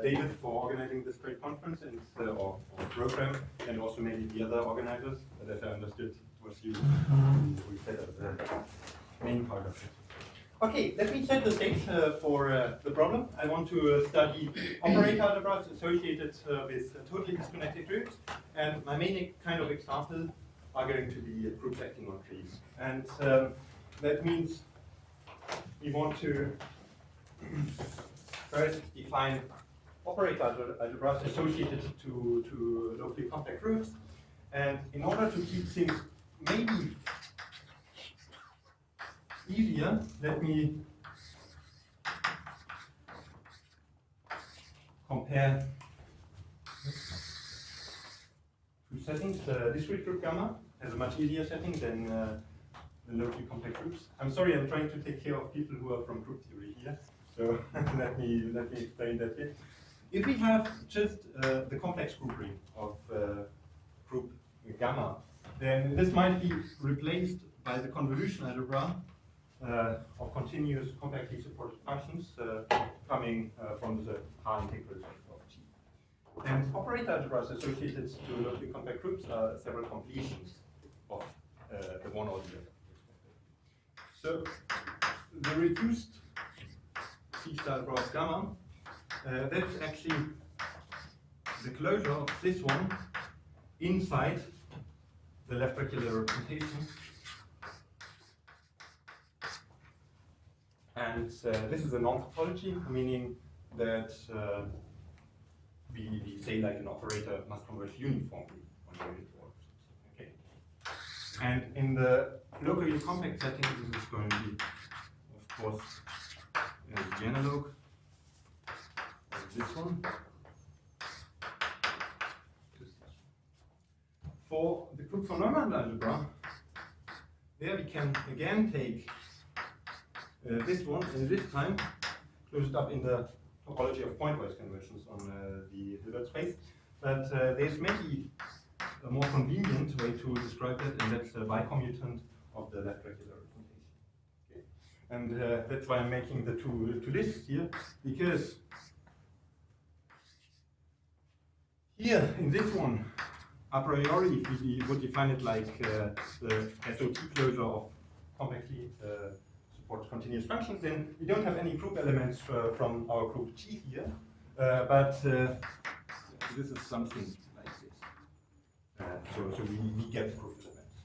David for organizing this great conference and or program, and also maybe the other organizers that I understood was you who set up the main part of it. Okay, let me set the stage for the problem. I want to study operator algebras associated with totally disconnected groups, and my main kind of example are going to be groups acting on trees. And that means we want to first define operator algebras associated to locally compact groups. And in order to keep things maybe easier, let me compare two settings. The discrete group gamma has a much easier setting than the locally compact groups. I'm sorry, I'm trying to take care of people who are from group theory here. So let me explain that here. If we have just the complex group ring of group gamma, then this might be replaced by the convolution algebra of continuous compactly supported functions coming from the R integrals of G. And operator algebras associated to locally compact groups are several completions of the one or the other. So the reduced C-star algebra gamma, that's actually the closure of this one inside the left regular representation. And this is a non-topology, meaning that we say like an operator must converge uniformly on unit orders. Okay. And in the locally compact setting, this is going to be, of course, the analog of this one. For the group von Neumann algebra, there we can again take this one, and this time close it up in the topology of pointwise conversions on the Hilbert space. But there's maybe a more convenient way to describe it, and that's a bicommutant of the left regular representation. Okay. And that's why I'm making the two lists here, because here in this one, a priori, if we would define it like the SOT closure of compactly supported continuous functions, then we don't have any group elements from our group G here, but this is something like this. So we get group elements.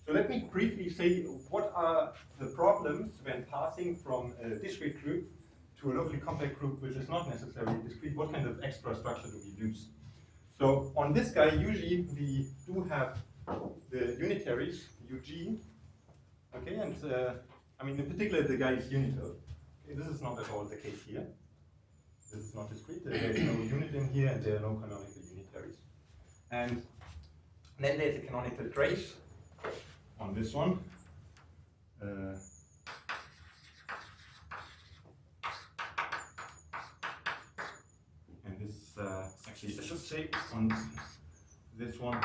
So let me briefly say what are the problems when passing from a discrete group to a locally compact group, which is not necessarily discrete. What kind of extra structure do we use? So on this guy, usually we do have the unitaries, UG, okay, and I mean in particular the guy is unital. Okay, this is not at all the case here. This is not discrete, there is no unit in here and there are no canonical unitaries. And then there's a canonical trace on this one. And this, actually I should say on this one,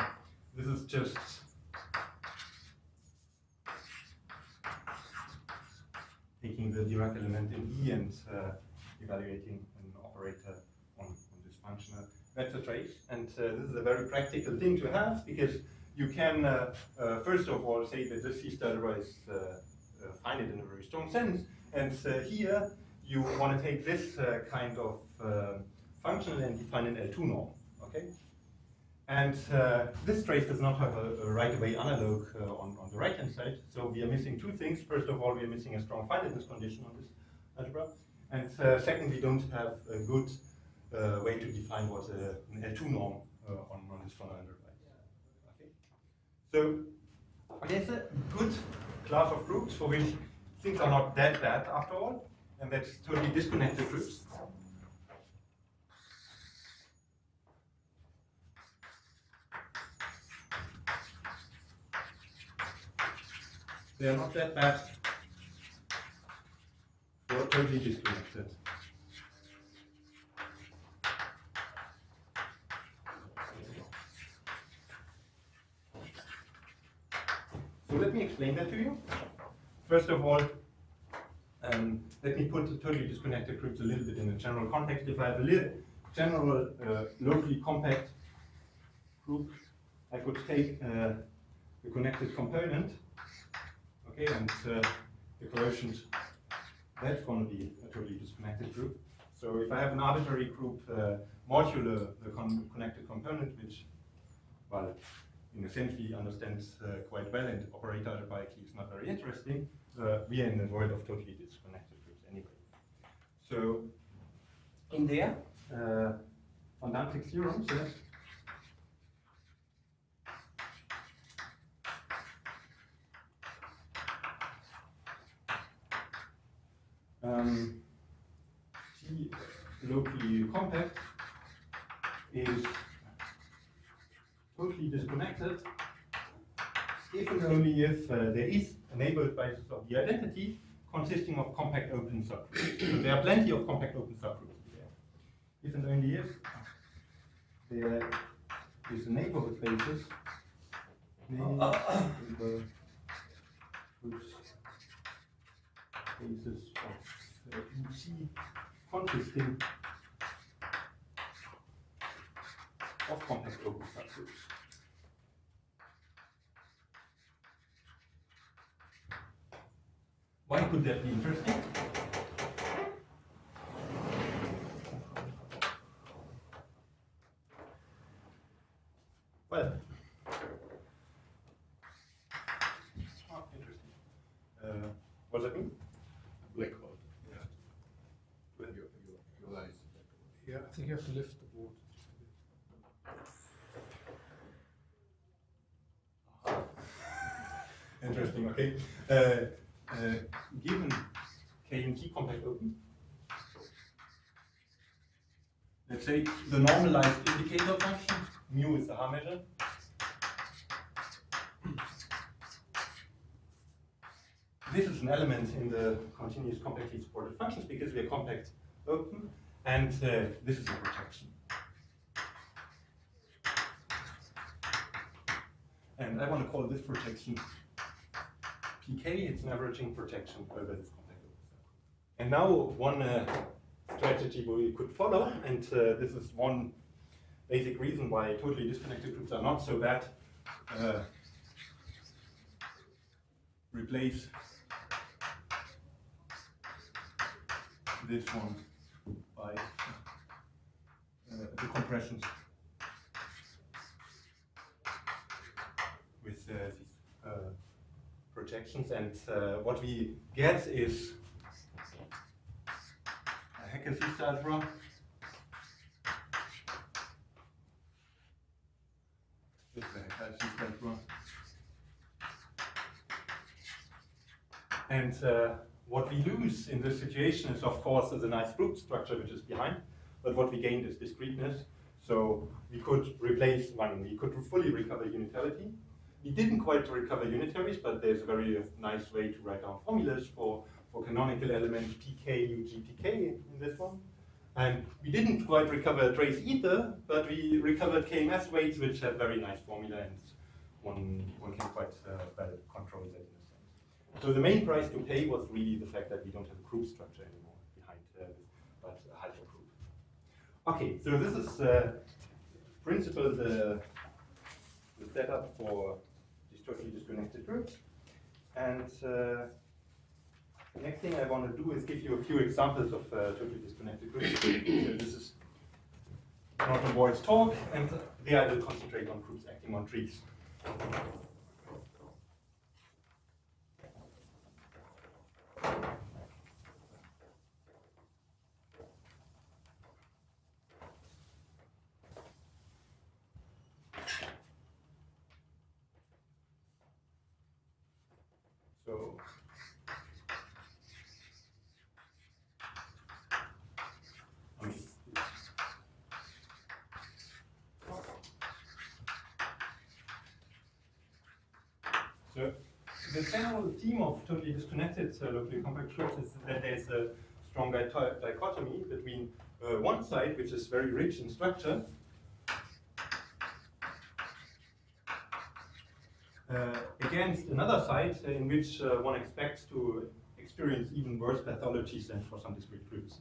this is just taking the Dirac element in E and evaluating an operator on this functional. That's a trace, and this is a very practical thing to have, because you can first of all say that this C-star algebra is finite in a very strong sense, and here you want to take this kind of function and define an L2 norm, okay? And this trace does not have a right-away analog on the right-hand side, so we are missing two things. First of all, we are missing a strong finiteness condition on this algebra, and second, we don't have a good way to define what an L2 norm on this von Neumann algebra is. Okay? So there's a good class of groups for which things are not that bad after all, and that's totally disconnected groups. They are not that bad for totally disconnected. So let me explain that to you. First of all, let me put the totally disconnected groups a little bit in a general context. If I have general locally compact group, I could take the connected component, okay, and the quotient, that's going to be a totally disconnected group. So if I have an arbitrary group modulo the connected component, which, well, in a sense we understand quite well, and operator algebraically is not very interesting, we are in the world of totally disconnected groups anyway. So in there, von Danzig's theorem says T locally compact is totally disconnected if and only if there is a neighborhood basis of the identity consisting of compact open subgroups. So there are plenty of compact open subgroups there. If and only if there is a neighborhood basis, neighborhood basis of UC consisting of compact open subgroups. Why could that be interesting? Well, interesting. What does that mean? Black hole. Yeah. When your eyes. Yeah, I think you have to lift the board. Interesting, okay. Given K and T compact open, let's say the normalized indicator function, mu is the H measure. This is an element in the continuous compactly supported functions because we are compact open, and this is a projection. And I want to call this projection PK, it's an averaging projection over this compact open subgroup. And now one strategy we could follow, and this is one basic reason why totally disconnected groups are not so bad, replace this one by the compressions with these projections, and what we get is a Heckes algebra with the Heckes algebra, and what we lose in this situation is, of course, the nice group structure which is behind, but what we gained is discreteness. So we could replace one, we could fully recover unitarity. We didn't quite recover unitaries, but there's a very nice way to write down formulas for canonical elements pk, ug, pk in this one. And we didn't quite recover trace either, but we recovered KMS weights, which have very nice formula, and one can quite well control that in a sense. So the main price to pay was really the fact that we don't have a group structure anymore behind this, but a hypergroup. Okay, so this is principle the setup for these totally disconnected groups. And the next thing I want to do is give you a few examples of totally disconnected groups. So this is Norton Boyd's talk, and there I will concentrate on groups acting on trees. So so the general theme of totally disconnected locally compact groups is that there's a strong dichotomy between one side, which is very rich in structure, against another side in which one expects to experience even worse pathologies than for some discrete groups.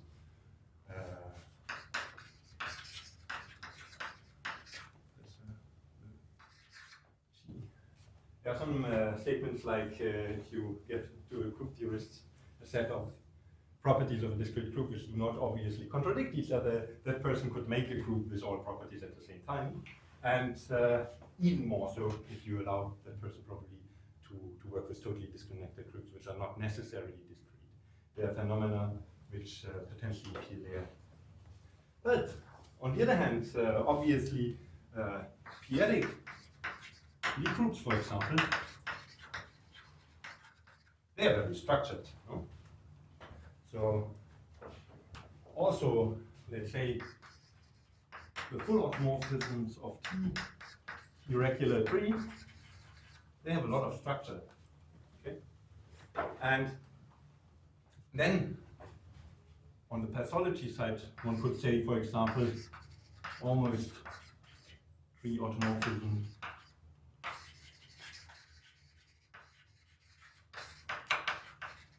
There are some statements like if you get to a group theorist a set of properties of a discrete group which do not obviously contradict each other, that person could make a group with all properties at the same time. And even more so if you allow that person probably to work with totally disconnected groups which are not necessarily discrete. There are phenomena which potentially appear there. But on the other hand, obviously, p-adic Lie groups, for example, they are very structured. No? So, also, let's say, the full automorphisms of T irregular tree, they have a lot of structure. Okay? And then, on the pathology side, one could say, for example, almost tree automorphism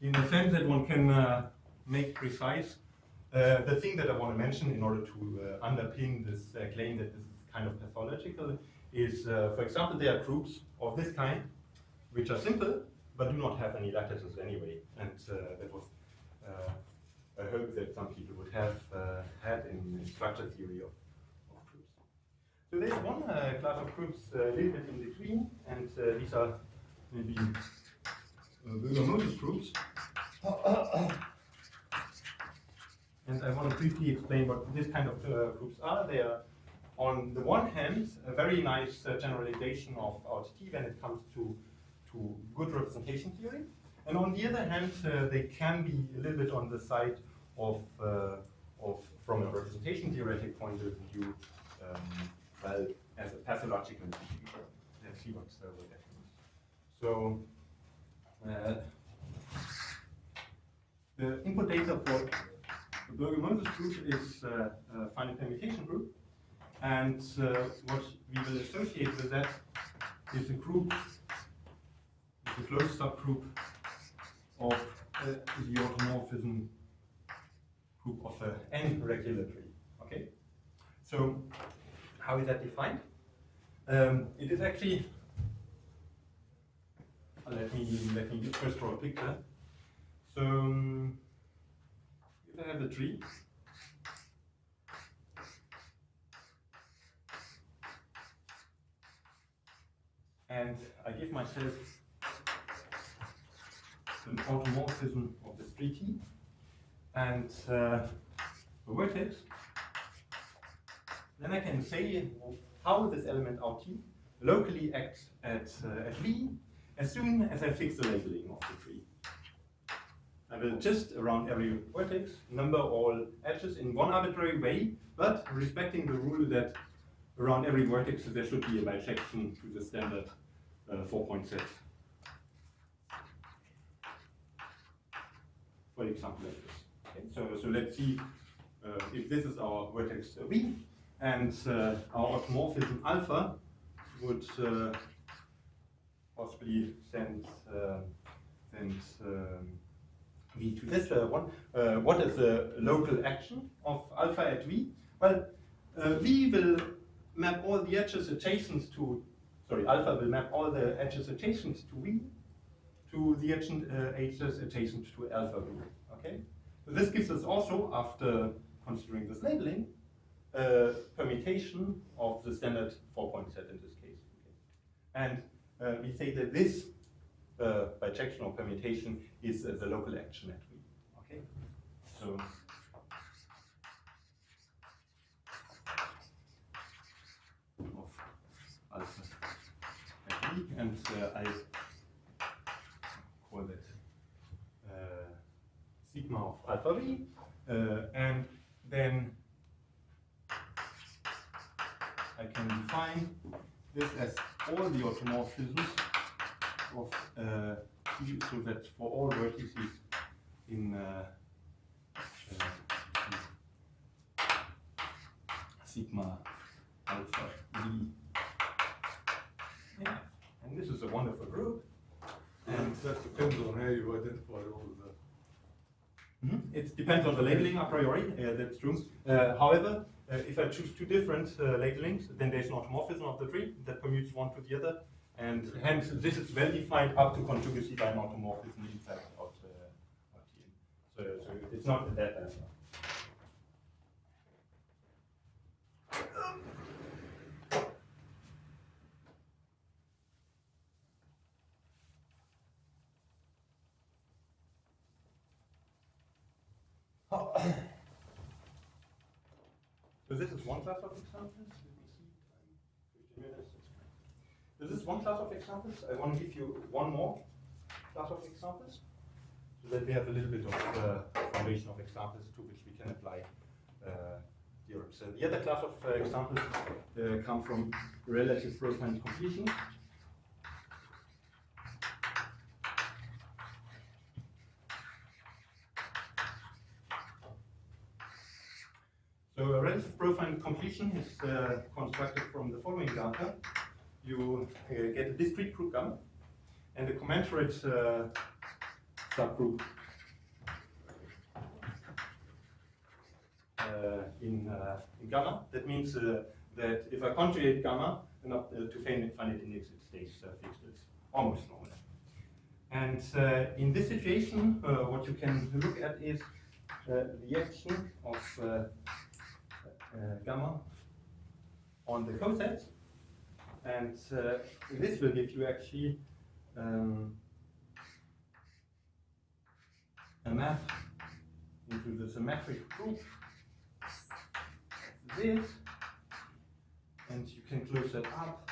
in the sense that one can make precise the thing that I want to mention in order to underpin this claim that this is kind of pathological is, for example, there are groups of this kind which are simple but do not have any lattices anyway, and that was a hope that some people would have had in structure theory of groups. So there's one class of groups a little bit in between, and these are maybe Moses groups. And I want to briefly explain what this kind of groups are. They are, on the one hand, a very nice generalization of our T when it comes to good representation theory. And on the other hand, they can be a little bit on the side of from a representation theoretic point of view, well, as a pathological feature. Let's see what that means. So, the input data for the Berger-Moses group is a finite permutation group, and what we will associate with that is a group, a closed subgroup of the automorphism group of n regular tree. Okay, so how is that defined? It is actually. Let me first draw a picture. So if I have a tree, and I give myself an automorphism of this tree T, and a vertex, then I can say how this element out T locally acts at V as soon as I fix the labeling of the tree. I will just around every vertex number all edges in one arbitrary way, but respecting the rule that around every vertex there should be a bijection to the standard 4-point set. For example, like this. Okay, so let's see if this is our vertex V, and our automorphism alpha would possibly send V to this one. What is the local action of alpha at V? Well, V will map all the edges adjacent to, alpha will map all the edges adjacent to V to the edges adjacent to alpha V. Okay? So this gives us also, after considering this labeling, permutation of the standard 4-point set in this case. Okay? And we say that this bijection or permutation is the local action at V. Okay, so of alpha at V, and I call that sigma of alpha V, and then I can define this as all the automorphisms of T, so that for all vertices in sigma alpha V. Yeah, and this is a wonderful group. And that depends on how you identify all of that. It depends on the labeling a priori, that's true. However, if I choose two different labelings, then there's an automorphism of the tree that permutes one to the other, And hence, this is well defined up to conjugacy by an automorphism inside out TM. So it's not that bad. So this is one class of examples. Let me see. 15 minutes. So this is one class of examples. I want to give you one more class of examples, so that we have a little bit of foundation of examples to which we can apply theorems. So the other class of examples come from relative profile completion. So a relative profile completion is constructed from the following data. You get a discrete group gamma and a commensurate subgroup in gamma. That means that if I conjugate gamma to finite index, it stays fixed. It's almost normal. And in this situation, what you can look at is the action of gamma on the cosets, and this will give you actually a map into the symmetric group. This, and you can close that up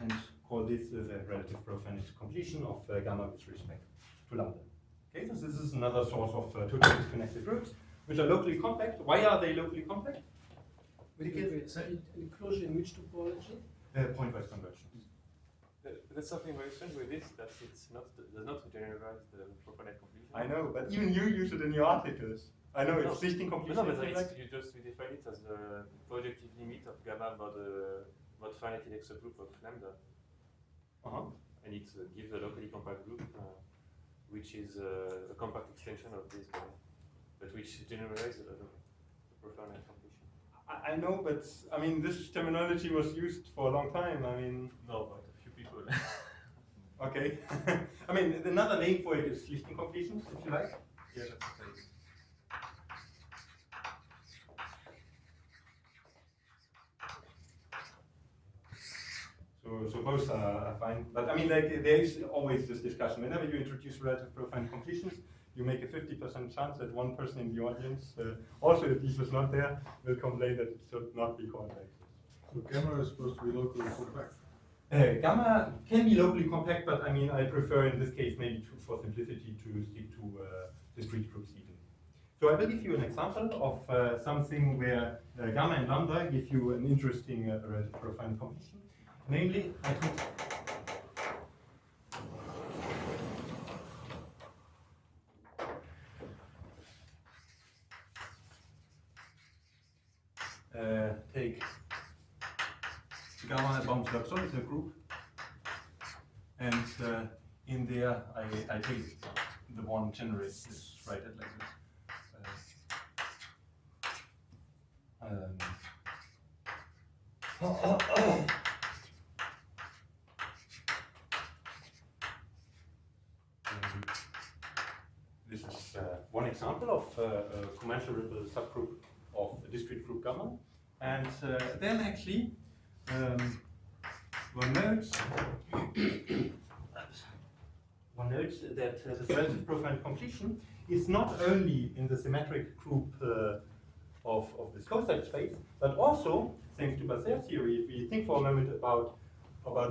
and call this the relative profile completion of gamma with respect to lambda. Okay, so this is another source of totally disconnected groups, which are locally compact. Why are they locally compact? Because enclosure in which topology? Pointwise convergence. That's something very strange with this, that it's not does not generalize the profinet completion. I know, but even you use it in your articles. I know it's Schlichting completion. No, but you just define it as the projective limit of gamma about finite index subgroup of lambda. And it gives a locally compact group, which is a compact extension of this gamma, but which generalizes the profinet completion. I know, but I mean, this terminology was used for a long time. I mean, no, but a few people. Okay. I mean, another name for it is Schlichting completions, if you like. Yeah, that's okay. So both are fine, but I mean, like, there is always this discussion. Whenever you introduce relative profile completions, you make a 50% chance that one person in the audience, also if this was not there, will complain that it should not be called like this. So gamma is supposed to be locally compact. Gamma can be locally compact, but I mean, I prefer in this case maybe for simplicity to stick to discrete groups even. So I will give you an example of something where gamma and lambda give you an interesting relative profile completion. Namely, I could take gamma bound log solid group, and in there I take the one generates this, write it like this. This is one example of a commensurable subgroup of a discrete group gamma, and then actually one notes that this relative profile completion is not only in the symmetric group of this cosine space, but also, thanks to Basset theory, if we think for a moment about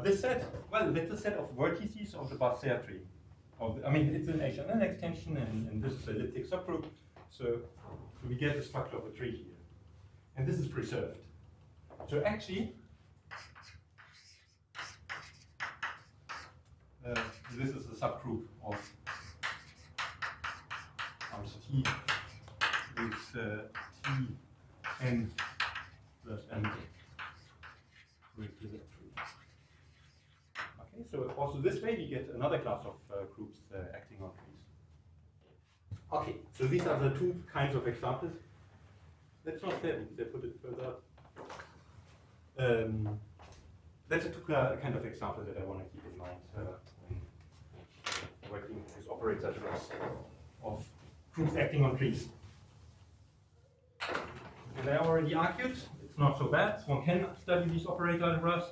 this set, well, that's a set of vertices of the Basset tree. I mean, it's an H&N extension, and this is an elliptic subgroup, so we get the structure of a tree here. And this is preserved. So actually, this is a subgroup of T with Tn plus n. Okay, so also this way we get another class of groups acting on trees. Okay, so these are the two kinds of examples. That's not fair because I put it further up. that's a kind of example that I want to keep in mind when working with operators of groups acting on trees. And I already argued it's not so bad. One can study these operator algebras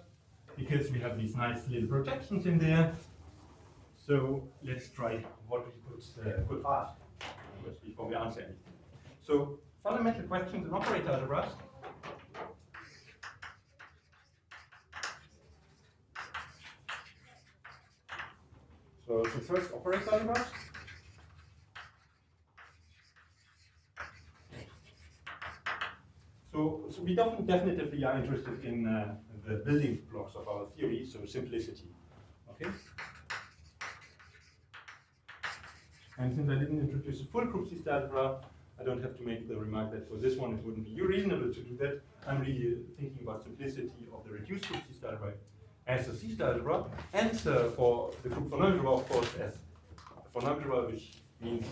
because we have these nice little projections in there. So let's try what we could ask before we answer anything. So fundamental questions in operator algebras. So the first operator algebras. So we definitely are interested in the building blocks of our theory, so simplicity. Okay. And since I didn't introduce a full group C star algebra, I don't have to make the remark that for this one it wouldn't be reasonable to do that. I'm really thinking about simplicity of the reduced group C star algebra as a C star algebra, and for the group von Neumann algebra, of course, as von Neumann algebra, which means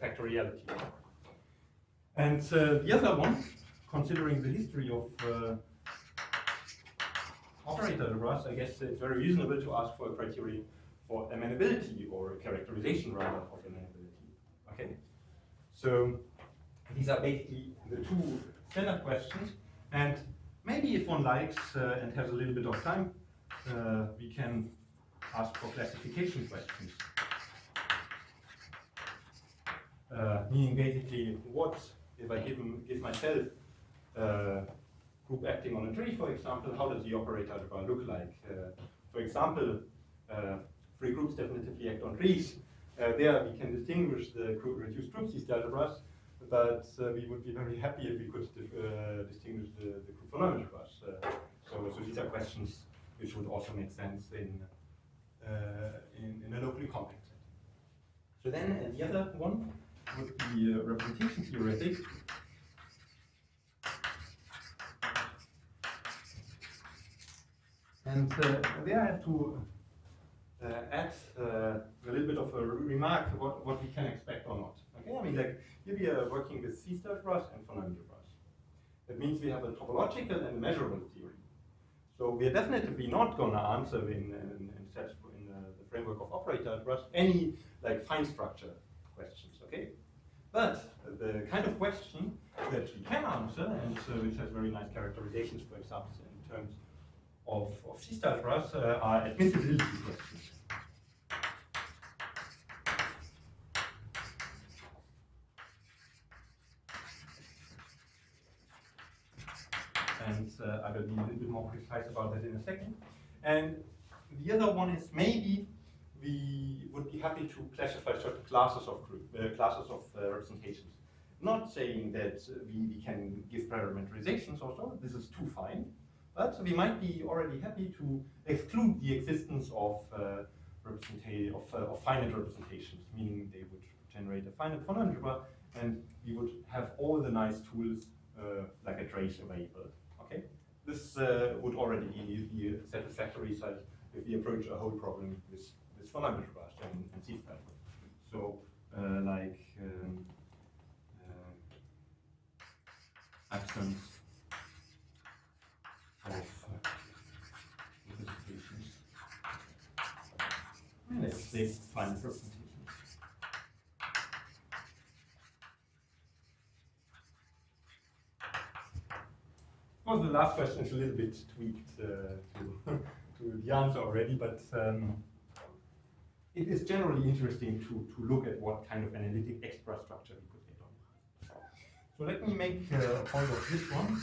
factoriality. And the other one, considering the history of operator algebras, I guess it's very reasonable to ask for a criterion for amenability, or a characterization rather of amenability. Okay, so these are basically the two standard questions, and maybe if one likes and has a little bit of time, we can ask for classification questions. Meaning basically, what if I give myself group acting on a tree, for example, how does the operator algebra look like? For example, free groups definitively act on trees. There we can distinguish the reduced group C star algebras, but we would be very happy if we could distinguish the group von Neumann algebras. So these are questions which would also make sense in a locally compact setting. So then the other one would be representation theoretic. And there I have to add a little bit of a remark what we can expect or not. Okay, I mean, like here we are working with C star algebras and von Neumann algebras. That means we have a topological and measurable theory. So we are definitely not going to answer in the framework of operator algebras any like fine structure questions. Okay, but the kind of question that we can answer, and which has very nice characterizations, for example, in terms of C star algebras, are admissibility questions. And I will be a little bit more precise about that in a second. And the other one is maybe we would be happy to classify certain classes of representations. Not saying that we can give parameterizations also, this is too fine, but we might be already happy to exclude the existence of finite representations, meaning they would generate a finite von Neumann algebra, and we would have all the nice tools like a trace available. Okay, this would already be satisfactory if we approach a whole problem with von Neumann algebras and C star. So like absence of representations. Let's say finite representations. Of course, the last question is a little bit tweaked to the answer already, but it is generally interesting to look at what kind of analytic extra structure we could get on. So let me make a point of this one.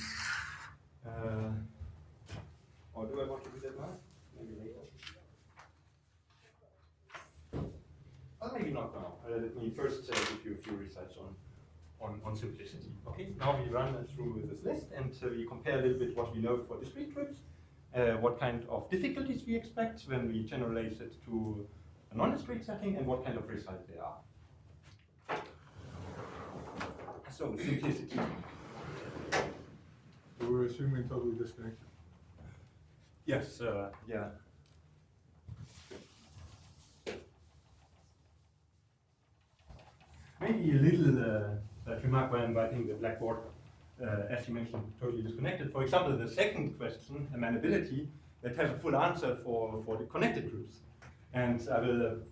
Or do I want to do that now? Maybe later. Well, maybe not now. Let me first give you a few results on simplicity. Okay, now we run through this list and we compare a little bit what we know for discrete groups, what kind of difficulties we expect when we generalize it to a non-discrete setting, and what kind of results there are. So, simplicity. So we're assuming totally disconnected. Yes, yeah. Maybe a little remark when writing the blackboard, as you mentioned, totally disconnected. For example, the second question, amenability, that has a full answer for the connected groups. And I will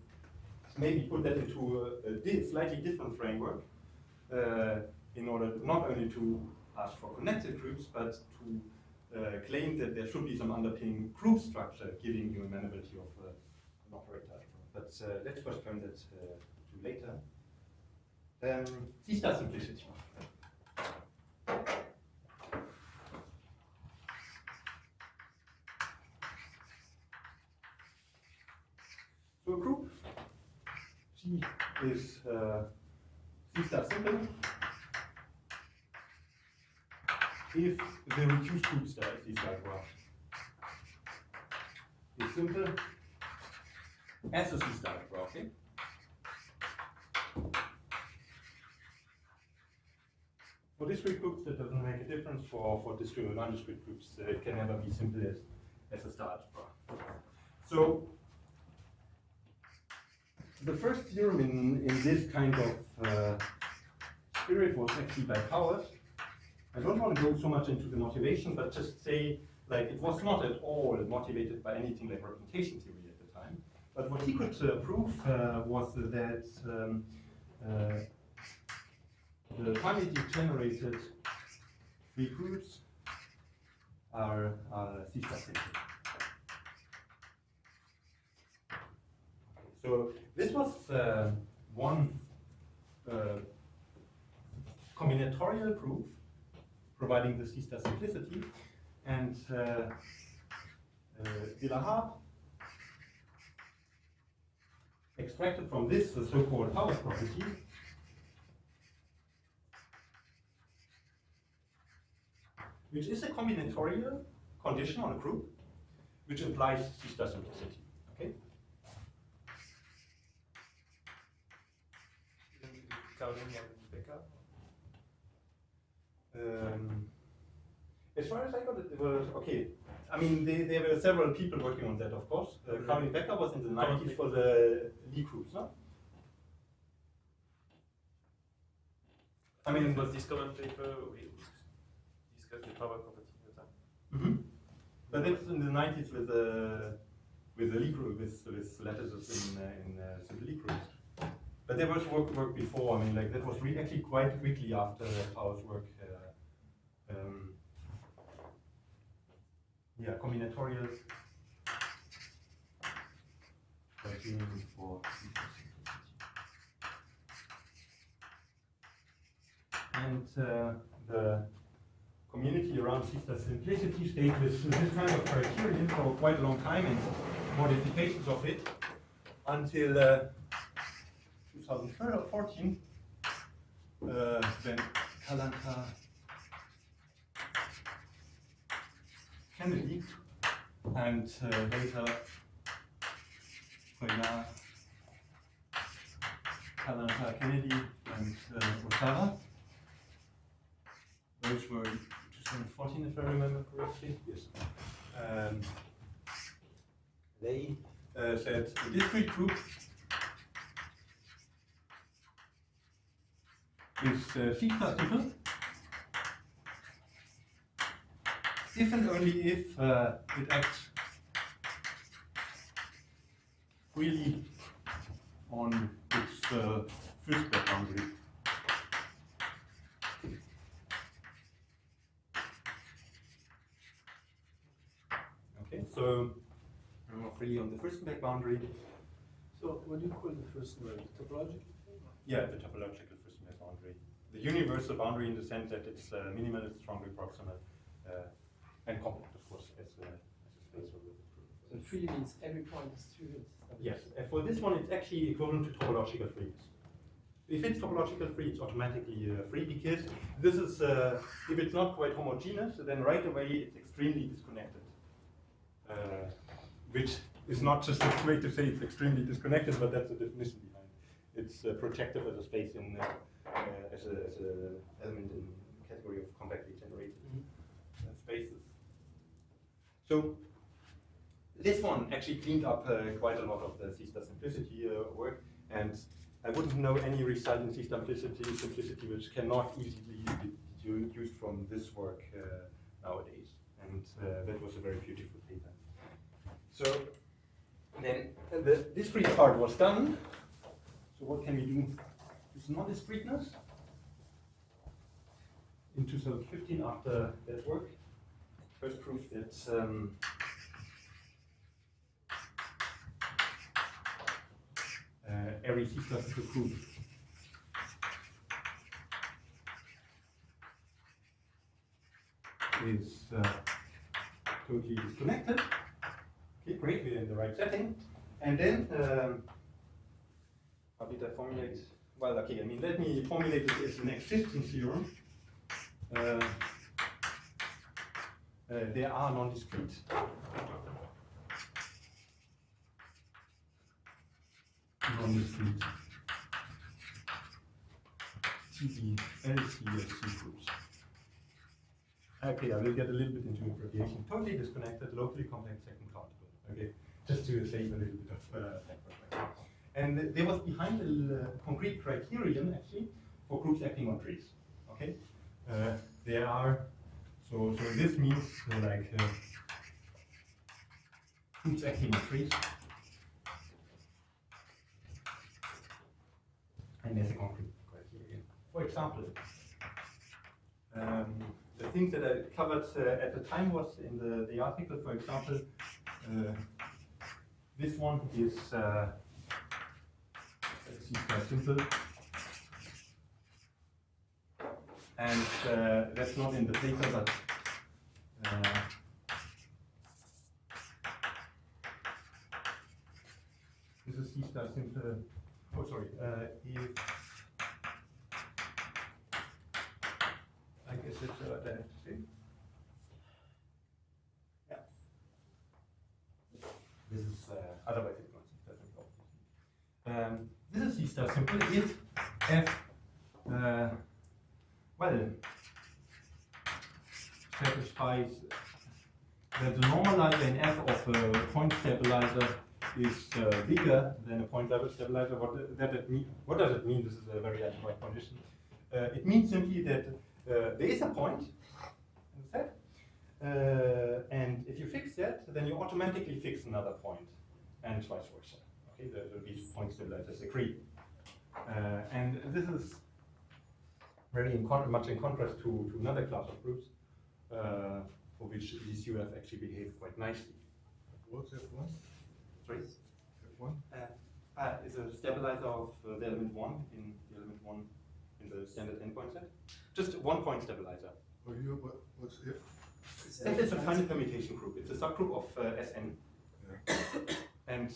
maybe put that into a slightly different framework in order not only to ask for connected groups, but to claim that there should be some underpinning group structure giving you amenability of an operator. But let's postpone that to later. C-star simplicity. So a group G is C-star simple if the reduced group star is C-star graph is simple as a C-star graph. Okay? For discrete groups, that doesn't make a difference. For discrete or non-discrete groups, it can never be simple as a star algebra. So the first theorem in this kind of spirit was actually by Powers. I don't want to go so much into the motivation, but just say, like, it was not at all motivated by anything like representation theory at the time. But what he could prove was that the finitely generated free groups are C-star simple. So this was one combinatorial proof providing the C-star simplicity, and Villahab extracted from this the so-called Powers property, which is a combinatorial condition on a group, which implies C-star simplicity. Okay. As far as I got it, it was okay. I mean, there were several people working on that, of course. Carmen Becker was in the 90s for the Lie groups, no? I mean, it was this common paper we discussed the power property at the time. But that's in the 90s with the Lie group, with lattices in simple Lie groups. But there was work before. I mean, like that was actually quite quickly after Powers' work. Yeah, combinatorial. For and the community around C-star simplicity stayed with this kind of criterion for quite a long time and modifications of it until 2014, when Kalanta, Kennedy, and later Koya, Kalanta, Kennedy, and Osawa. Those were 2014, if I remember correctly. Yes. They said a discrete group is C-star simple if and only if it acts freely on its first back boundary. Okay, so freely on the first back boundary. So what do you call the first word? Topological? Yeah, the topological first back boundary. The universal boundary in the sense that it's minimal, it's strongly proximal, and compact, of course, as a space over the group. So free means every point is trivial. Yes, and for this one, it's actually equivalent to topological freeness. If it's topological free, it's automatically free because this is, if it's not quite homogeneous, then right away it's extremely disconnected. Which is not just a way to say it's extremely disconnected, but that's the definition behind it. It's projective as a space in, as a element in the category of compactly generated spaces. So this one actually cleaned up quite a lot of the C-star simplicity work, and I wouldn't know any result in C-star simplicity which cannot easily be used from this work nowadays. And that was a very beautiful paper. So then the discrete part was done. So what can we do with non-discreteness? In 2015, after that work, first proof that every C-star group is totally disconnected. Okay, great, we're in the right setting. And then, how did I formulate? Well, okay, I mean, let me formulate it as an existence theorem. There are non-discrete. Non-discrete TD LCSC groups. Okay, I will get a little bit into abbreviation. Totally disconnected, locally complex, second countable. Okay, just to save a little bit of background. And there was behind a concrete criterion actually for groups acting on trees. Okay, there are so this means like groups acting on trees, and there's a concrete criterion. For example, the things that I covered at the time was in the article. For example, this one is quite simple, and that's not in the paper, but this is C star simple. Oh, sorry. If I guess it's what I have to say. Yeah. This is otherwise it's not C star simple. This is C star simple if f well satisfies that the normalizer in f of a point stabilizer is bigger than a point level stabilizer. What does it mean? This is a very adequate condition. It means simply that there is a point in the set, and if you fix that, then you automatically fix another point, and vice versa. Okay, these point stabilizers agree, and this is very much in contrast to another class of groups for which these UF actually behave quite nicely. What's F1? Sorry? F1? Is a stabilizer of the element 1 in the element 1 in the standard endpoint set. Just 1 point stabilizer. Oh, what's F? F is a finite permutation group. It's a subgroup of Sn. Yeah. And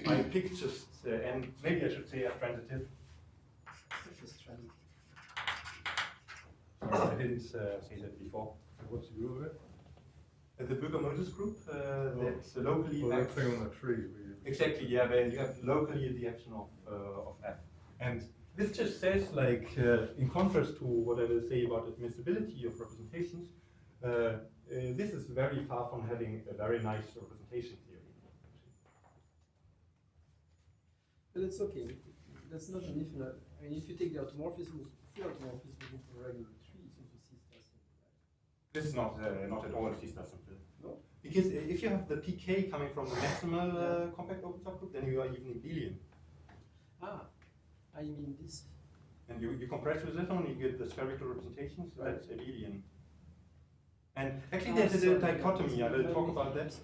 I picked just n, maybe I should say F transitive. Sorry, I didn't say that before. What's the rule of it? The Burger-Moses group that's locally Well, that acts. thing on the tree. Exactly, yeah, where you have locally the action of F. And this just says, like, in contrast to what I will say about admissibility of representations, this is very far from having a very nice representation theory. But it's okay. That's not an if. I mean, if you take the automorphism, full automorphism into a regular tree, it's also C star simple. This is not at all C star simple. No? Because if you have the pk coming from the maximal compact open subgroup, then you are even abelian. Ah, I mean this. And you compress with this one, you get the spherical representations, so that's abelian. And actually there's a dichotomy, I will talk about that.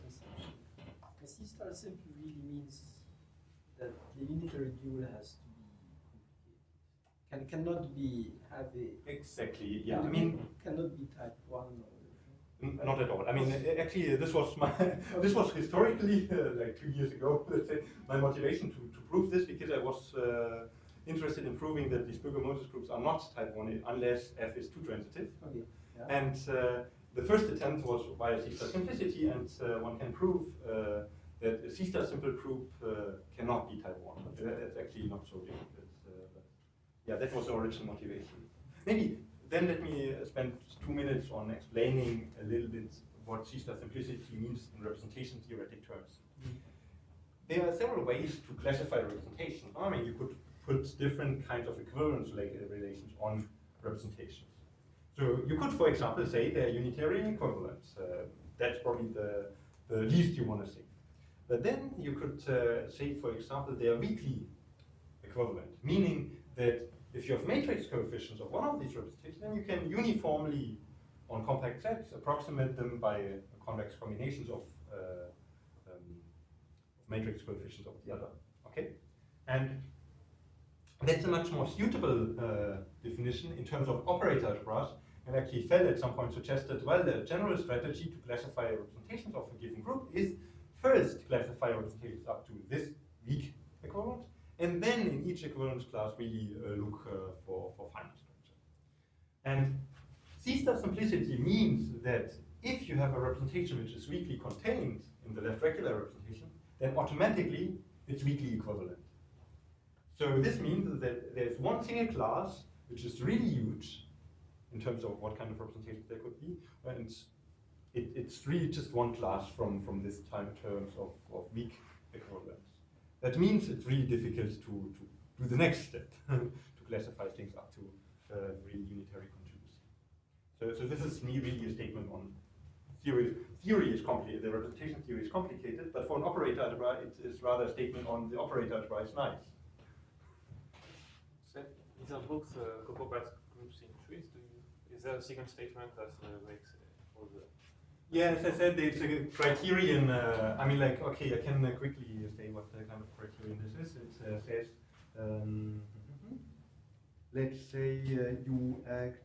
A C star simple really means that the unitary dual has to be complicated. Cannot be have a Exactly, yeah. I mean, cannot be type 1 or not at all. I mean, actually, this was my this was historically like 2 years ago. Let's say my motivation to prove this, because I was interested in proving that these Burger-Moses groups are not type 1 unless F is too transitive. okay. Yeah. And the first attempt was via C-star simplicity, and one can prove that a C-star simple group cannot be type 1. That's actually not so difficult. But yeah, that was the original motivation. Maybe then let me spend 2 minutes on explaining a little bit what C-star simplicity means in representation theoretic terms. There are several ways to classify representation. I mean, you could put different kinds of equivalence relations on representations. So you could, for example, say they're unitary equivalents. That's probably the least you want to say. But then you could say, for example, they are weakly equivalent, meaning that if you have matrix coefficients of one of these representations, then you can uniformly, on compact sets, approximate them by convex combinations of matrix coefficients of the other. Okay, and that's a much more suitable definition in terms of operator algebras. And actually, Fell at some point suggested, well, the general strategy to classify representations of a given group is first classify representations up to this weak equivalent, and then in each equivalence class we look for finite structure. And C-star simplicity means that if you have a representation which is weakly contained in the left regular representation, then automatically it's weakly equivalent. So this means that there's one single class which is really huge in terms of what kind of representation there could be, and it's really just one class from this time terms of weak equivalence. That means it's really difficult to do the next step, to classify things up to really unitary conjugacy. So this is me really a statement on theory. Theory is complicated, the representation theory is complicated, but for an operator algebra, it is rather a statement on the operator algebra is nice. So these are both copopath groups in trees. Is there a second statement that makes all the... Yeah, as I said, it's a criterion. I mean, like, okay, I can quickly say what kind of criterion this is. It says, let's say you act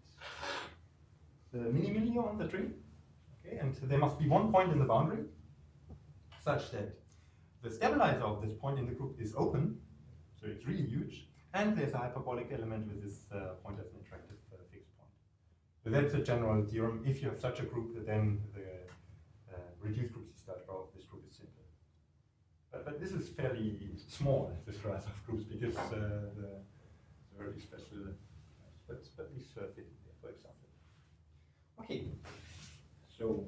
minimally on the tree, okay, and there must be one point in the boundary such that the stabilizer of this point in the group is open, so it's really huge, and there's a hyperbolic element with this point as an attractive fixed point. So that's a general theorem. If you have such a group, then the reduced group C-star of this group is simple. But this is fairly small, this class of groups, because the very special, but these fit in there, for example. Okay, so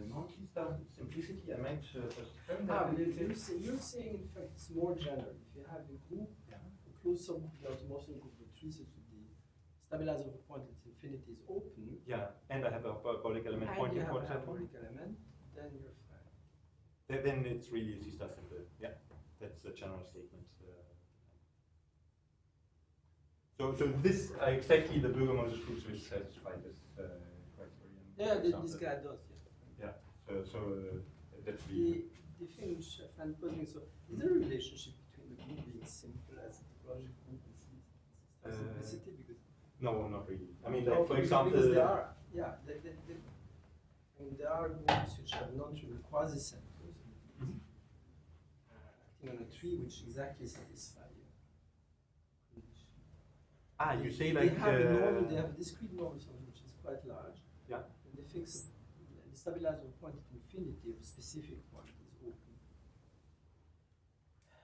non-C-star simplicity, I might just turn that. You're saying, in fact, it's more general. If you have a group, a closed subgroup, the automorphism group with three such that the stabilizer of a point at infinity is open. Yeah, and I have a hyperbolic element pointing towards that one. Element, then you're fine. Then it's really C-star simple. Yeah, that's a general statement. So this are exactly the Bürger-Moses groups which satisfy this criterion. Yeah, this guy does. Yeah. So that's the thing which I find puzzling. So, is there a relationship between the group being simple as a topological group and simplicity? Because no, not really. I mean, like, for example, because there are, I mean, there are groups which have non-trivial quasi-centers acting on a tree which exactly satisfy you. You say like they have a normal, they have a discrete normal solution which is quite large. Yeah. And they fix the stabilizer of a point at infinity of a specific point is open.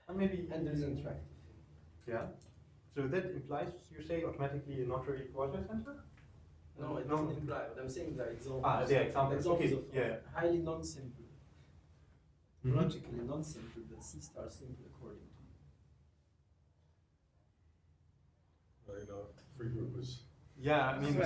And maybe and there is an interactive thing. Yeah. So that implies you say automatically a non-trivial quasi-center? No, it doesn't imply. But I'm saying there are examples. There are examples. Okay. of highly non-simple, logically non-simple, but C-star simple according to. Free group is. Yeah, I mean,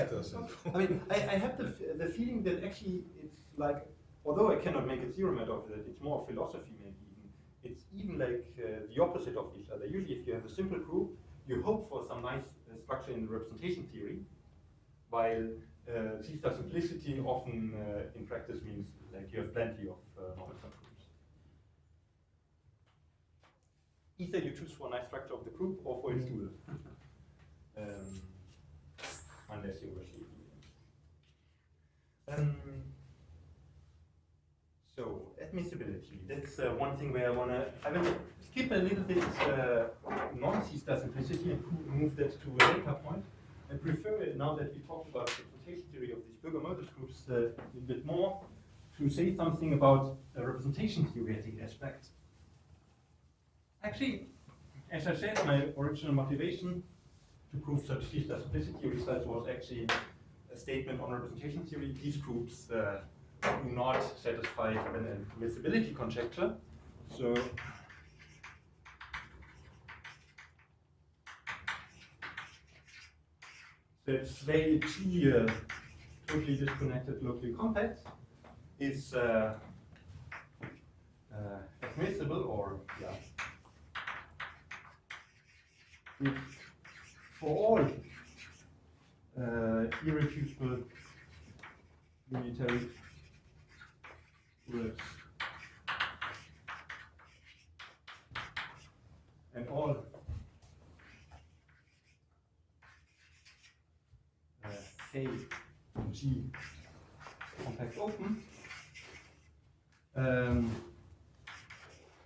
I have the feeling that actually it's like, although I cannot make a theorem out of it, it's more philosophy maybe even. It's even like the opposite of each other. Usually, if you have a simple group, you hope for some nice structure in the representation theory, while C-star simplicity often in practice means like you have plenty of normal subgroups. Either you choose for a nice structure of the group or for its dual. Unless you were so admissibility. That's one thing where I will skip a little bit non-C-star simplicity and move that to a later point. I prefer it now that we talked about the representation theory of these Bürger-Moses groups a little bit more to say something about a representation theoretic aspect. Actually, as I said, my original motivation to prove such C-star simplicity results was actually a statement on representation theory. These groups do not satisfy an admissibility conjecture. So that's very clear, totally disconnected locally compact is admissible, or yeah, if for all irreducible unitary groups and all K, G compact open,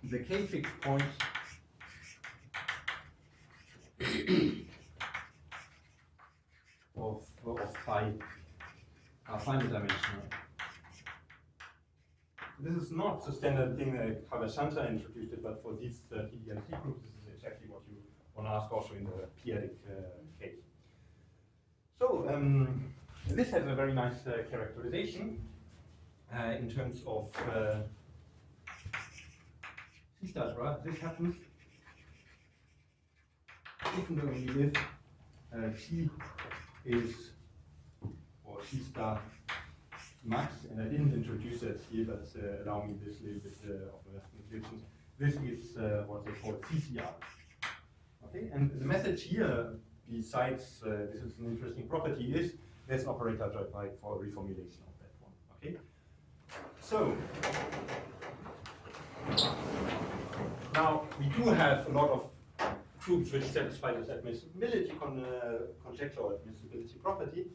the K fixed points of phi are finite dimensional. This is not the standard thing that Kawashanta introduced it, but for these TDLT groups, this is exactly what you want to ask also in the p-adic case. So this has a very nice characterization in terms of C star algebra. This happens if and only if T is, or C star max, and I didn't introduce that here, but allow me this little bit of a description. This is what they call CCR. Okay, and the message here, besides this is an interesting property, is there's an operator type for reformulation of that one. Okay, so now we do have a lot of groups which satisfy this admissibility conjecture or admissibility property,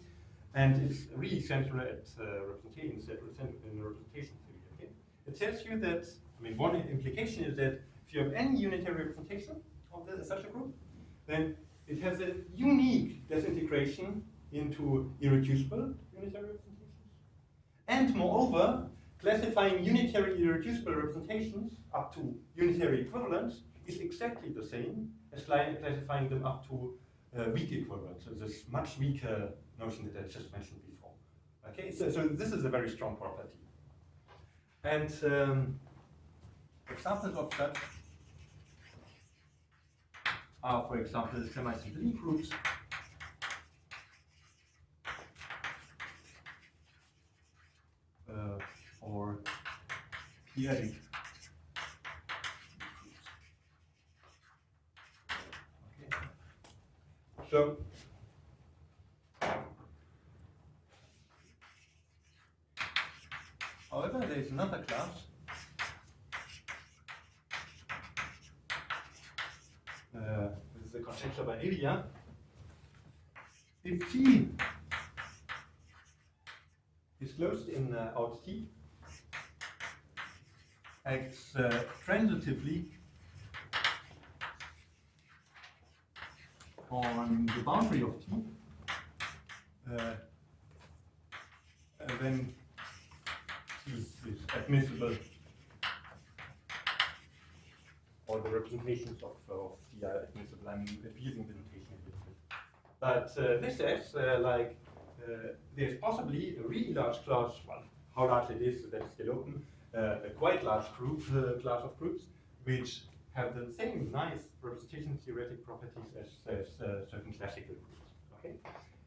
and it's really central at representation theory. Okay? It tells you that, I mean, one implication is that if you have any unitary representation of such a group, then it has a unique disintegration into irreducible unitary representations. And moreover, classifying unitary irreducible representations up to unitary equivalents is exactly the same as classifying them up to weak equivalents. So this much weaker notion that I just mentioned before. Okay, so this is a very strong property. And examples of that are, for example, semi-simple groups, or p-adic groups. Okay. So however, there is another class this is the conjecture by Ilya. If T is closed in out T, acts transitively on the boundary of T, then T is admissible, or the representations of T are admissible. I'm abusing the notation a little bit. But this says, there's possibly a really large class, well, how large it is, that is still open, a quite large group, class of groups, which have the same nice representation theoretic properties as certain classical groups. Okay,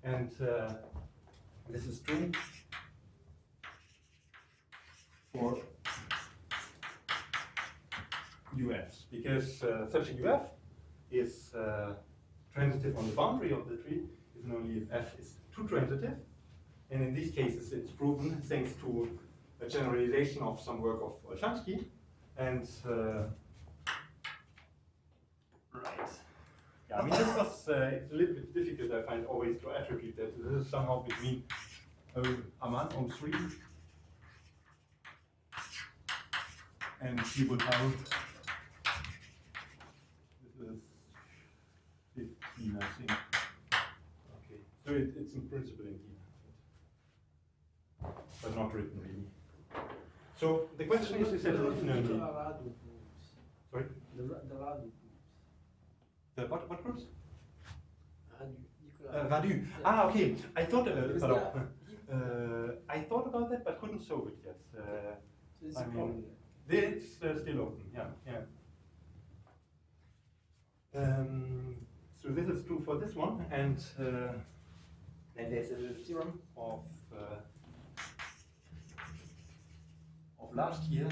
and this is true for UFs, because such a UF is transitive on the boundary of the tree, if and only if F is too transitive. And in these cases, it's proven thanks to a generalization of some work of Olshansky. And right, yeah, I mean, this was it's a little bit difficult, I find, always to attribute that this is somehow between Aman on 3 and Shibutau. This is 15, I think. Okay, so it's in principle indeed, but not written really. So the question is that infinitely. Sorry? The Radu groups. The what groups? Radu. Radu. Yeah. Ah, okay. I thought I thought about that, but couldn't solve it yet. So it's I a mean, problem. it's still open. Yeah. So this is true for this one, and then there's a theorem of last year.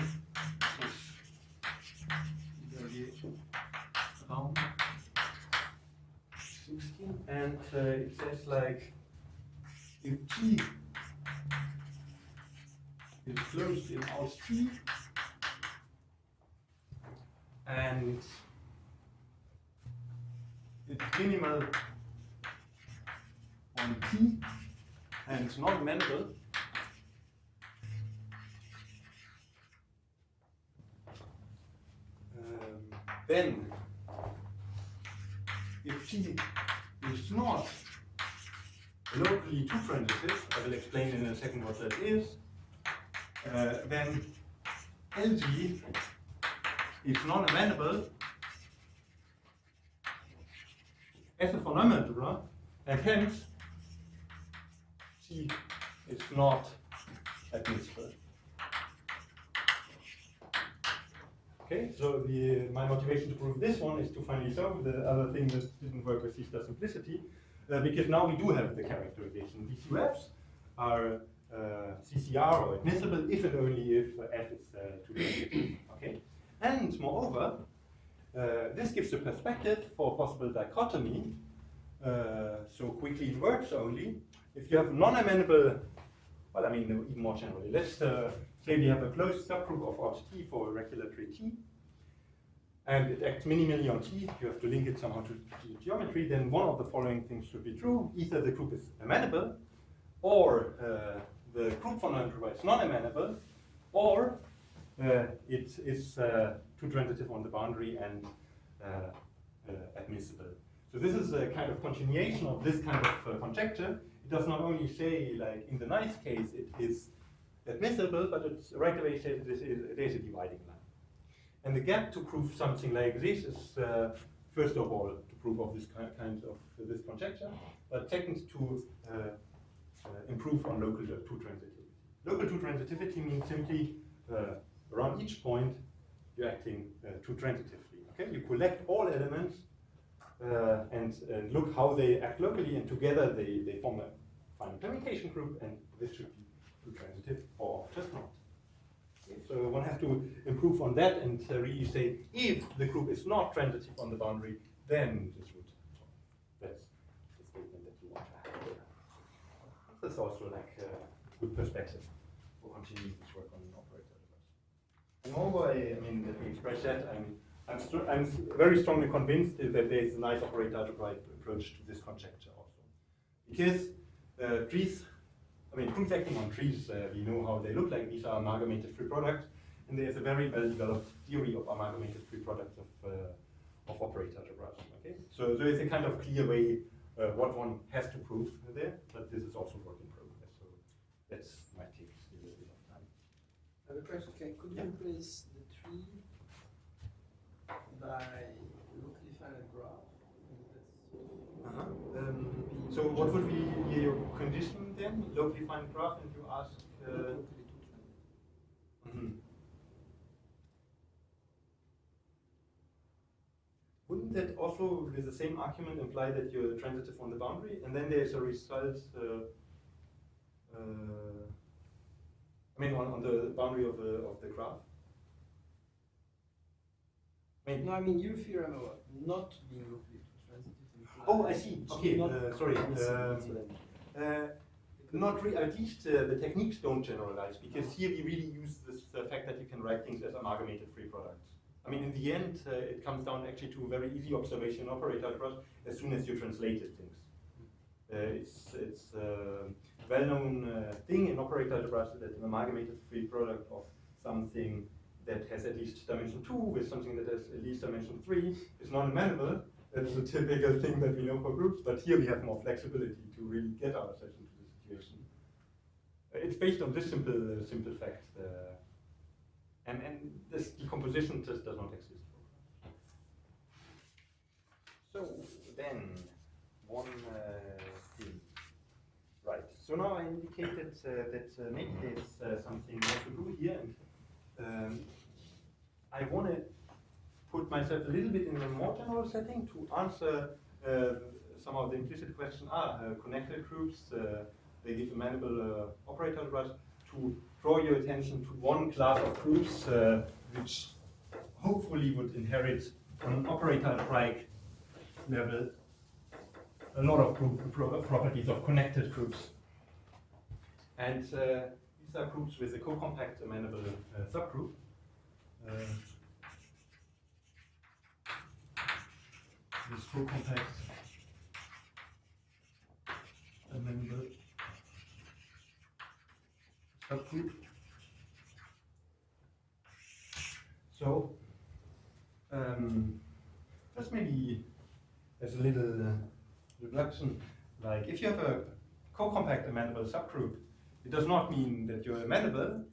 Raum 16, and it says like if T is closed in out T and it's minimal on T and it's not amenable, then if T is not locally two transitive, I will explain in a second what that is, then LG is non-amenable as a von Neumann algebra, and hence T is not admissible. Okay, so my motivation to prove this one is to finally solve the other thing that didn't work with C-star simplicity, because now we do have the characterization. These two Fs are CCR or admissible if and only if F is two transitive. Okay, and moreover, this gives a perspective for a possible dichotomy. So quickly in words only, if you have non-amenable, well, I mean even more generally, let's say we have a closed subgroup of odd T for a regulatory T, and it acts minimally on T, you have to link it somehow to geometry, then one of the following things should be true. Either the group is amenable, or the group von Neumann is non-amenable, or it is two transitive on the boundary and admissible. So this is a kind of continuation of this kind of conjecture. It does not only say, like in the nice case, it is admissible, but it's right away says there's a dividing line. And the gap to prove something like this is, first of all, to prove of this kind of this conjecture, but second, to improve on local two transitivity. Local two transitivity means simply around each point you're acting two transitively. Okay, you collect all elements and look how they act locally, and together they form a final permutation group, and this should be two transitive or just not. Okay, so one has to improve on that and really say if the group is not transitive on the boundary, then this would. That's the statement that you want to have there. That's also like a good perspective for continuing this work on operator algebras. And moreover, I mean, let me express that. I'm very strongly convinced that there is a nice operator algebraic approach to this conjecture also. Because trees, I mean, proofs acting on trees, we know how they look like. These are amalgamated free products, and there's a very well-developed theory of amalgamated free products of operator algebras. Okay, so there is a kind of clear way what one has to prove there, but this is also work in progress. So that might take a little bit of time. I have a question. Could you replace the tree by locally finite graph? So what would be your condition then? Locally finite graph, and you ask. Wouldn't that also, with the same argument, imply that you're transitive on the boundary, and then there's a result? I mean, on the boundary of the graph. No, I mean your theorem about not being locally transitive. Oh, I see. Okay, sorry. Not really. At least the techniques don't generalize, because here we really use this fact that you can write things as amalgamated free products. I mean, in the end, it comes down actually to a very easy observation in operator algebras as soon as you translated things. It's a well-known thing in operator algebras that an amalgamated free product of something that has at least dimension 2 with something that has at least dimension 3 is non-amenable. That is a typical thing that we know for groups, but here we have more flexibility to really get ourselves into the situation. It's based on this simple fact, and this decomposition just does not exist. So then, one thing. Right, so now I indicated that maybe there's something more to do here, and I want to put myself a little bit in a more general setting to answer some of the implicit questions. Connected groups, they give amenable operator algebras, to draw your attention to one class of groups which hopefully would inherit on an operator algebraic level a lot of properties of connected groups. And these are groups with a co-compact amenable subgroup. This co-compact amenable subgroup. So, just maybe as a little reduction, like if you have a co-compact amenable subgroup, it does not mean that you're amenable.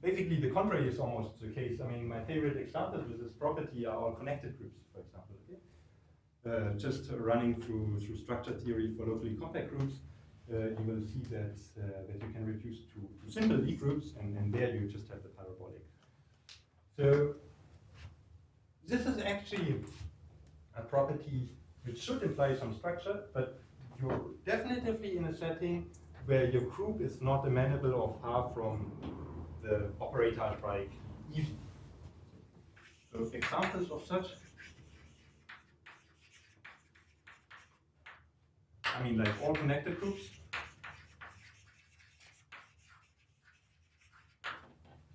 Basically, the contrary is almost the case. I mean, my favorite examples with this property are all connected groups, for example. Okay? Just running through structure theory for locally compact groups, you will see that that you can reduce to simple Lie groups, and there you just have the parabolic. So this is actually a property which should imply some structure, but you're definitively in a setting where your group is not amenable or far from the operator algebraic even. So examples of such, I mean, like all connected groups.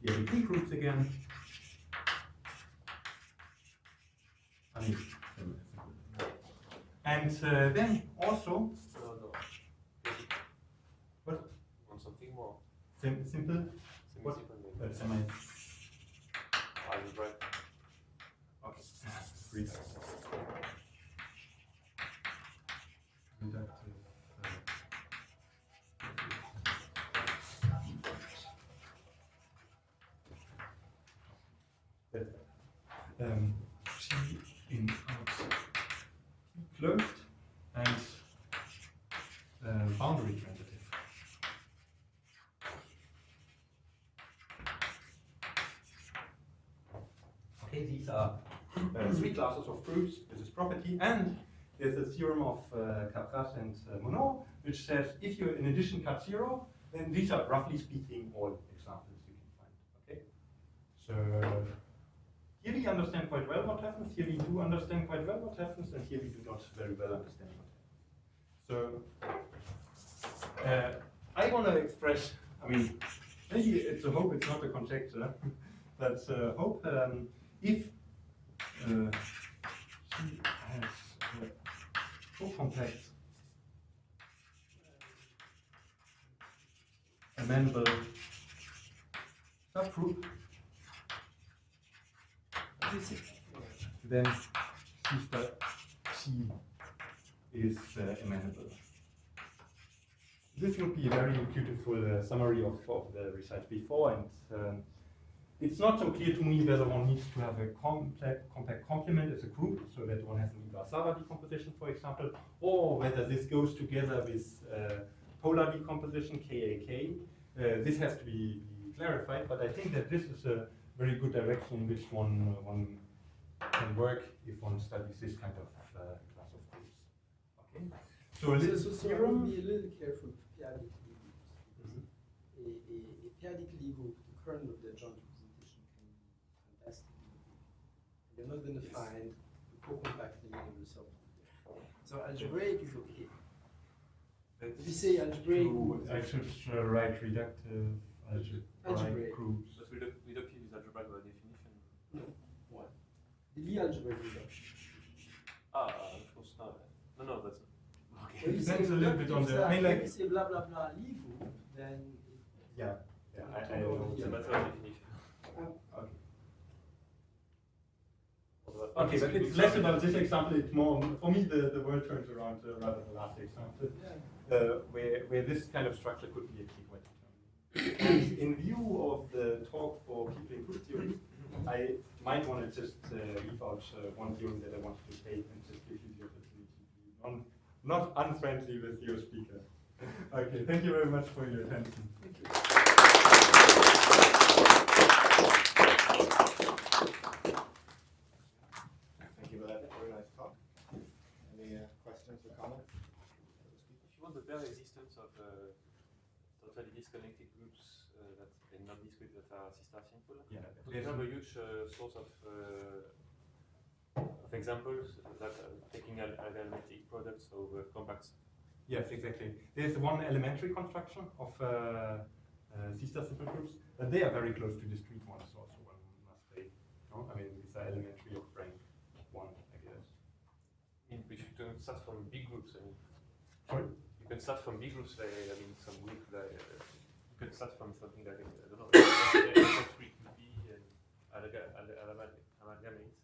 Here the two groups again. I mean, and then also, what? Want something more? Simple? What? Semi. Algebra. Okay. Read. T in out closed and boundary transitive. Okay, these are three classes of groups with this property, and there's a theorem of Capras and Monod, which says if you in addition cut zero, then these are roughly speaking all examples you can find. Okay, so here we understand quite well what happens, here we do understand quite well what happens, and here we do not very well understand what happens. So I want to express, I mean, maybe it's a hope, it's not a conjecture, but hope if she has a co-compact amenable subgroup, then C is amenable. This would be a very beautiful summary of the results before, and it's not so clear to me whether one needs to have a compact complement as a group, so that one has an Ibarzawa decomposition, for example, or whether this goes together with polar decomposition, KAK. This has to be clarified, but I think that this is a very good direction in which one can work if one studies this kind of class of groups. Okay. So a little theorem. Be a little careful with periodic Lie groups. A periodic Lie group, the kernel of the joint representation can be fantastically big. You're not going to find a co-compact amenable subgroup. So algebraic is okay. If you say algebraic, I should write reductive algebraic groups. But reductive is algebra by definition. no, what? The Lie algebraic reduction. Of course not. No, that's not. When you Depends say a little bit on the. I mean, when like. you say blah blah blah Lie group, then Yeah. Yeah. I It's a matter of definition. Okay, but it's less about this example. It's more for me. The word turns around rather the last example, where this kind of structure could be a key point. And in view of the talk for people in group theory, I might want to just leave out one theorem that I wanted to take and just give you the opportunity to be not unfriendly with your speaker. Okay, thank you very much for your attention. thank you. Thank you for that very nice talk. Any questions or comments? If you want the bare existence of totally disconnected groups that are not discrete that are sister simple. Yeah, We have a huge source of examples that are taking algebraic products over compacts. yes, exactly. There's one elementary construction of sister simple groups, and they are very close to discrete ones also, one must say. No? I mean, these are elementary of rank 1, I guess. We should start from big groups. I mean, Sorry? you can start from big groups. Like, I mean, some weak. You can start from something like I don't know, S3 could be and amalgamates.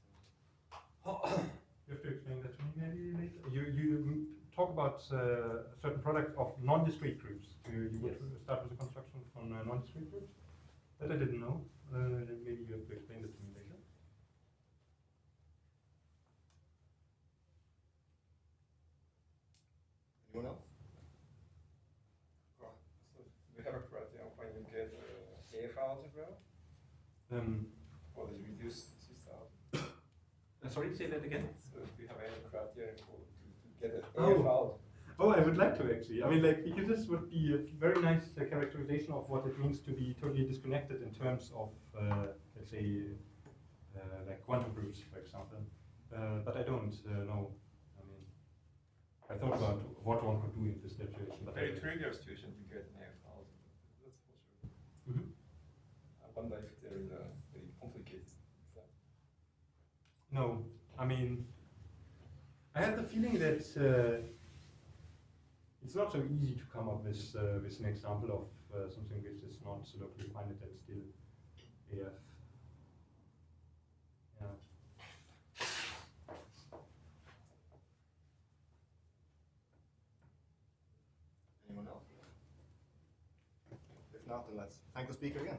You have to explain that to me maybe later. You talk about a certain product of non-discrete groups. You would start with a construction from non-discrete groups? That I didn't know. Maybe you have to explain that to me later. Anyone else? So we have a criteria when you get AF algebra for the reduced system. Sorry, say that again? So we have a criteria to get an Oh. AF algebra. Oh, I would like to actually. I mean, like, because this would be a very nice characterization of what it means to be totally disconnected in terms of, let's say, like quantum groups, for example. But I don't know. I mean, I thought about what one could do in this situation, but Very trivial situation to get an AF algebra. That's for sure. Mhm. I wonder if there is a very complicated example. No, I mean, I have the feeling that it's not so easy to come up with an example of something which is not locally finite and still AF. Yeah. Anyone else? If not, then let's thank the speaker again.